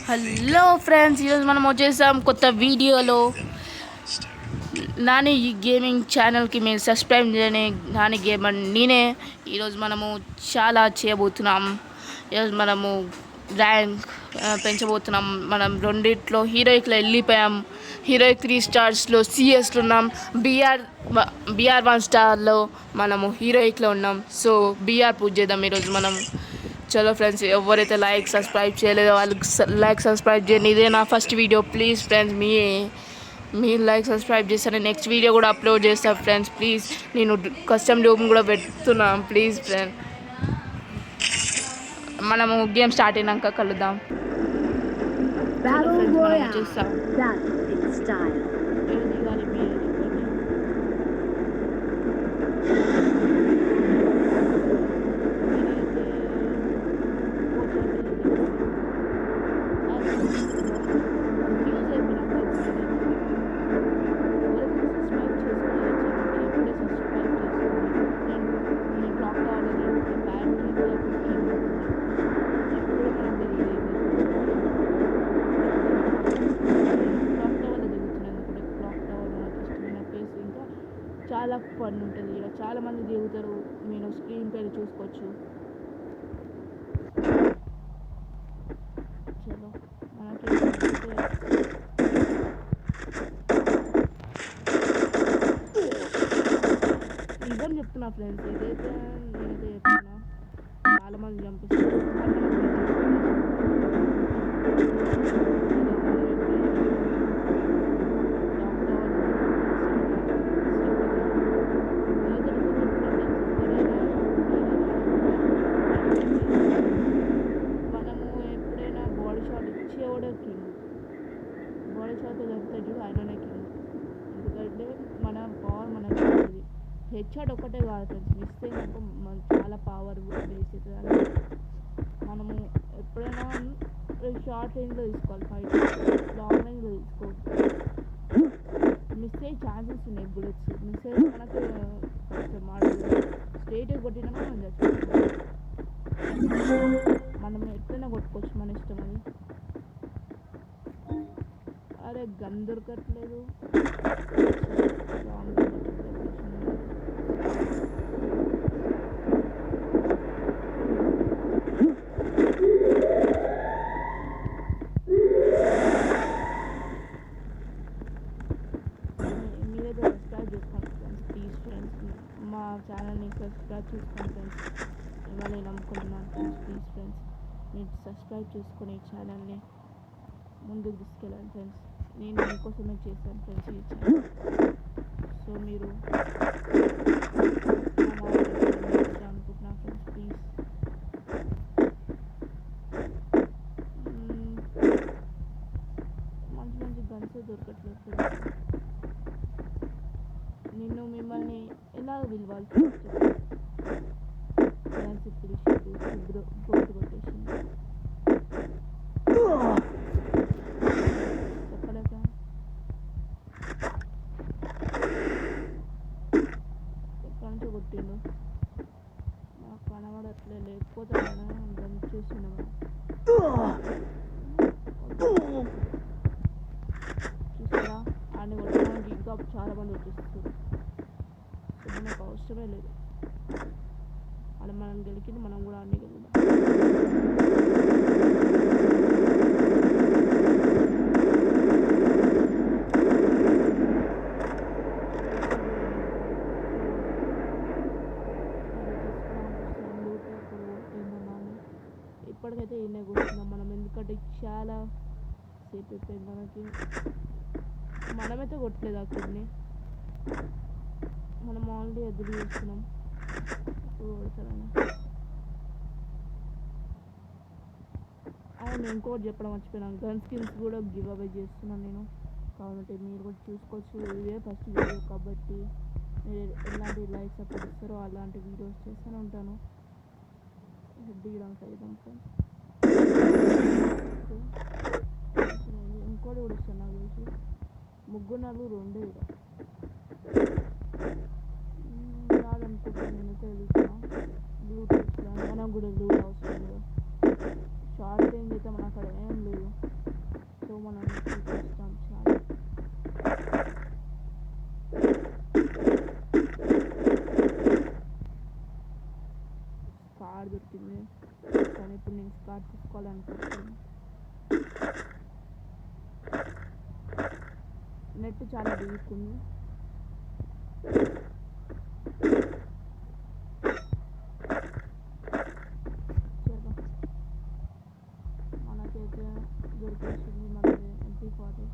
Hello friends, ఈరోజు మనం వచ్చేసాం కొత్త వీడియోలో. నాని గేమింగ్ ఛానల్కి మీరు సబ్స్క్రైబ్ చేయని నాని గేమర్ నేనే. ఈరోజు మనము చాలా చేయబోతున్నాం. ఈరోజు మనము ర్యాంక్ పెంచబోతున్నాం. మనం రెండిట్లో హీరోయిక్లో వెళ్ళిపోయాం. హీరోయిక్ 3 స్టార్స్లో సిఎస్లో ఉన్నాం. బీఆర్ 1 స్టార్లో మనము హీరోయిక్లో ఉన్నాం. సో బీఆర్ పూజ చేద్దాం ఈరోజు మనం. చలో ఫ్రెండ్స్, ఎవరైతే లైక్ సబ్స్క్రైబ్ చేయలేదో వాళ్ళకి లైక్ సబ్స్క్రైబ్ చేయండి. ఇదే నా ఫస్ట్ వీడియో. ప్లీజ్ ఫ్రెండ్స్, మీరు లైక్ సబ్స్క్రైబ్ చేస్తాను. నెక్స్ట్ వీడియో కూడా అప్లోడ్ చేస్తాను ఫ్రెండ్స్. ప్లీజ్, నేను కస్టమ్ రూమ్ కూడా పెడుతున్నాను. ప్లీజ్ ఫ్రెండ్, మనము గేమ్ స్టార్ట్ అయినాక కలుద్దాం. చూస్తాం చాలా ఫన్ ఉంటుంది. ఇక్కడ చాలామంది దిగుతారు. నేను స్క్రీన్ పైన చూసుకోవచ్చు. చలో మనకి నిజం చెప్తున్నా ఫ్రెండ్స్, నేనైతే చెప్తున్నా, చాలామంది చంపిస్తారు. బాడీ షాట్ చెప్తాడు చూడు, ఆయననే కింగ్. ఎందుకంటే మన పవర్ మనకి వస్తుంది. హెడ్ షాట్ ఒక్కటే కాదు ఫ్రెండ్స్, మిస్ అయినాక మన చాలా పవర్ వేస్ట్ అవుతుంది. మనము ఎప్పుడైనా షార్ట్ రేంజ్లో తీసుకోవాలి ఫైట్, లాంగ్ రేంజ్లో తీసుకోవచ్చు. మిస్ అయ్యే ఛాన్సెస్ ఉన్నాయి. బుల్లెట్స్ మిస్ అయితే మనకు కొంచెం మాడదు. స్ట్రైట్గా కొట్టినా మనం చచ్చిపోతాం. మనం ఎట్లయినా కొట్టుకోవచ్చు, మన ఇష్టం అది. అరే గన్ దొరకట్లేదు. మీరైతే సబ్స్క్రైబ్ చేసుకోండి ఫ్రెండ్స్, ప్లీజ్ ఫ్రెండ్స్. మా ఛానల్ని సబ్స్క్రైబ్ చేసుకోండి ఫ్రెండ్స్. ఇవాళ నేను నమ్ముకుంటున్నాను ఫ్రెండ్స్. ప్లీజ్ ఫ్రెండ్స్, మీరు సబ్స్క్రైబ్ చేసుకుని ఈ ఛానల్ని ముందుకు తీసుకెళ్ళండి ఫ్రెండ్స్. నేను మీకోసమే చేశాను ఫ్రెండ్స్ ఈ ఛానల్. సో మీరు అనుకుంటున్నా ఫ్రెండ్స్, ప్లీజ్. మంచి మంచి గన్స్ దొరకట్లేదు ఫ్రెండ్స్. నిన్ను మిమ్మల్ని ఎలా విలువాలి డ్యాన్స్ ఇప్పుడు గొంతు కొట్టేసింది. చెప్పలేక ఎక్కడి నుంచో కొట్టిండు, నాకు కనబడట్లే. లేకపోతే దాన్ని చూస్తున్నాము. చూసారా, ఆడిని కొట్టడానికి ఇంకా చాలా మంది వచ్చేస్తారు. సో మనకు అవసరమే లేదు. ఆడ మనం గెలిచింది, మనం కూడా అన్ని గెలుద్దాం. ఇప్పటికైతే ఈయనే కూర్చున్నాం మనం, ఎందుకంటే చాలా సేపు అయిపోయింది మనకి. మనమైతే కొట్టలేదు అక్కడిని, మనం ఆల్రెడీ ఎదురు చేస్తున్నాం. ఇప్పుడు కొడతారని. అవును, ఇంకోటి చెప్పడం మర్చిపోయినాను, గన్ స్కిన్స్ కూడా గివ్ అవే చేస్తున్నాను నేను. కాబట్టి మీరు కూడా చూసుకోవచ్చు. ఇవే ఫస్ట్ వీడియో కాబట్టి మీరు ఎలాంటి లైక్ సపోర్ట్ ఇస్తారో అలాంటి వీడియోస్ చేస్తూనే ఉంటాను. హెడ్ దిగడానికి అయిదాం ఫ్రెండ్స్. ఇంకోటి కూడా వస్తాను నాకు తెలిసి. 3 4 2 ఇక రాదనుకుంటాను. నేనైతే వెళ్తున్నా. బ్లూటూత్ మనం కూడా లూట్ అవసరం లేదు. షార్ట్ రేంజ్ అయితే మన అక్కడ ఏం లేదు. నెట్ చాలా వీకుంది. మనకైతే దొరికేసింది మనకి MP40.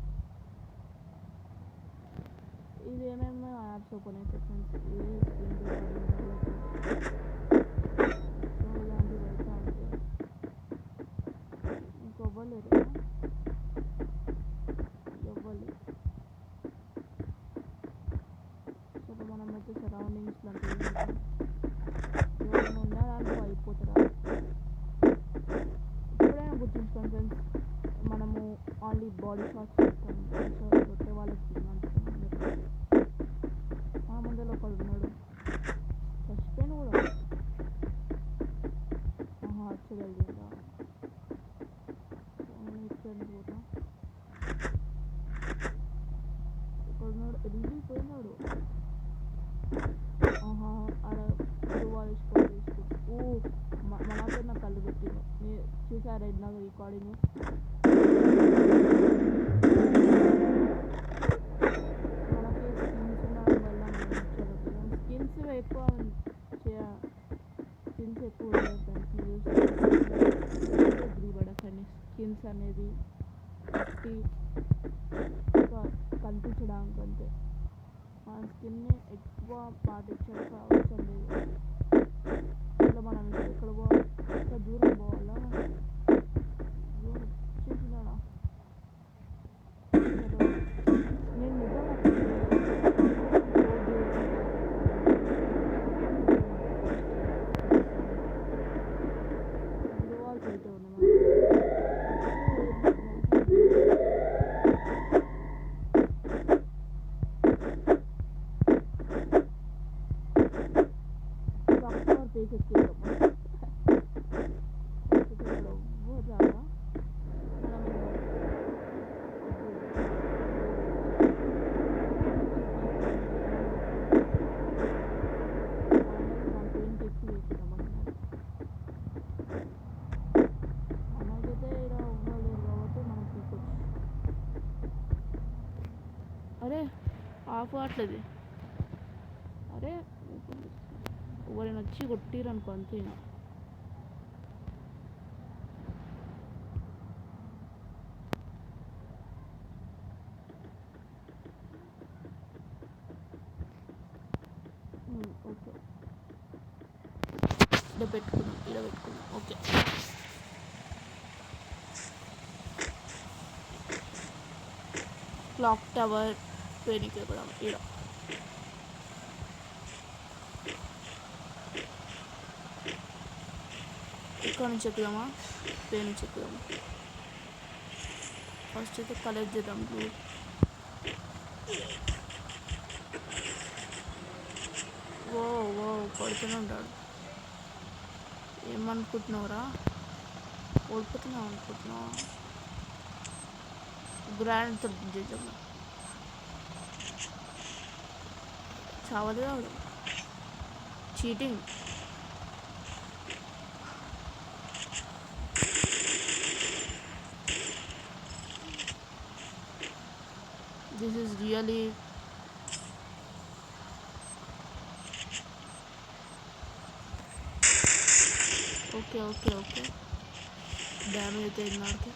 ఇది ఏమేమి యాప్స్ ఓపెన్ అయితే ఫ్రెండ్స్, ఏ స్క్రీన్ సో ఇలాంటివి అయితే అంటే ఇంకొవ్వలేరు ఇవ్వలేదు. సో మనమైతే సరౌండింగ్స్ లాంటివి ఎవరైనా ఉన్నారనుకో అయిపోతారా. ఎప్పుడైనా గుర్తుంచుకోండి ఫ్రెండ్స్, మనము ఓన్లీ బాడీ షాట్స్ చేస్తాం. బాడీ షాట్స్ కొట్టే వాళ్ళకి మా ముందర ఒకడు ఉన్నాడు, చచ్చిపోయిన కూడా వచ్చేయగలిగిందా ఇచ్చేది పోతా. ఒకడున్నాడు వెళ్ళిపోయినాడు. ఆడ వాళ్ళు స్కోర్ తీసుకుంటూ మనతో నా కళ్ళు పెట్టింది. మీరు చూసారా ఇందాక రికార్డింగ్? మనకి స్కిన్స్ ఉండడం వల్ల మనం స్కిన్స్ ఎక్కువ స్కిన్స్ ఎక్కువ పడకండి. స్కిన్స్ అనేది కనిపించడానికి అంతే, మన స్కిన్ని ఎక్కువ పాటించడం అవసరం లేదు. ఇట్లా మనం ఎక్కడ పోవాలి, ఇంకా దూరం పోవాలా, దూరం చేసినాడా నేను నిజంగా వాల్స్ అయితే ఉన్నాయి. అరే ఆఫ్ అవ్వట్లేదు. అరే ఎవరైనా వచ్చి కొట్టిరనుకో అంతే. ఓకే ఇక్కడ పెట్టుకున్నాం. ఓకే క్లాక్ టవర్ పేరుకి కూడా ఇక్కడ ఇక్కడ నుంచి ఎక్కుదామా, పేరు నుంచి ఎక్కుదామా. ఫస్ట్ అయితే కలెక్ట్ చేద్దాం. ఓ పడుతూనే ఉంటాడు. ఏమనుకుంటున్నావురా, ఓడిపోతున్నావు అనుకుంటున్నావు? గ్రాండ్ తరపు చేద్దాం. చావలేదు ఆవిడ, cheating. This is really okay damage అయితే నాకు.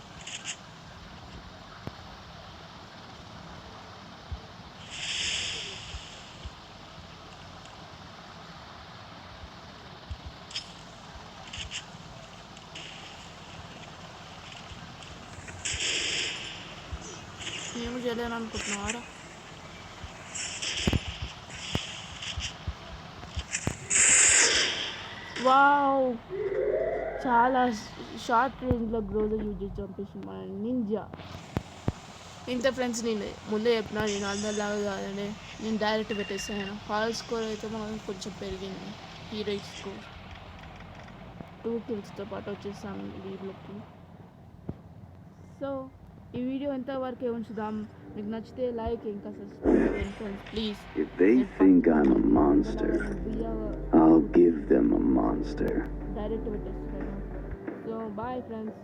మేము చేయలేను అనుకుంటున్నావారా? వావ్, చాలా షార్ట్ రేంజ్లో గ్రోజర్ యూజ్ చేసి చంపేసి మన నింజా. ఇంత ఫ్రెండ్స్, నేను ముందే చెప్పినా నేను అందరిలాగా కాదండి, నేను డైరెక్ట్ పెట్టేస్తాను. హాల్ స్కోర్ అయితే మనం కొంచెం పెరిగింది. హీరోయిక్ స్కోర్ 2 kills పాటు వచ్చేసాను లీవ్లోకి. సో ఈ వీడియో ఎంతవరకే ఉంచుదాం. మీకు నచ్చితే లైక్, ఇంకా సబ్స్క్రైబ్ చేయండి friends please. If they think I'm a monster, I'll give them a monster. Direct పెట్టేస్తాను. So bye friends.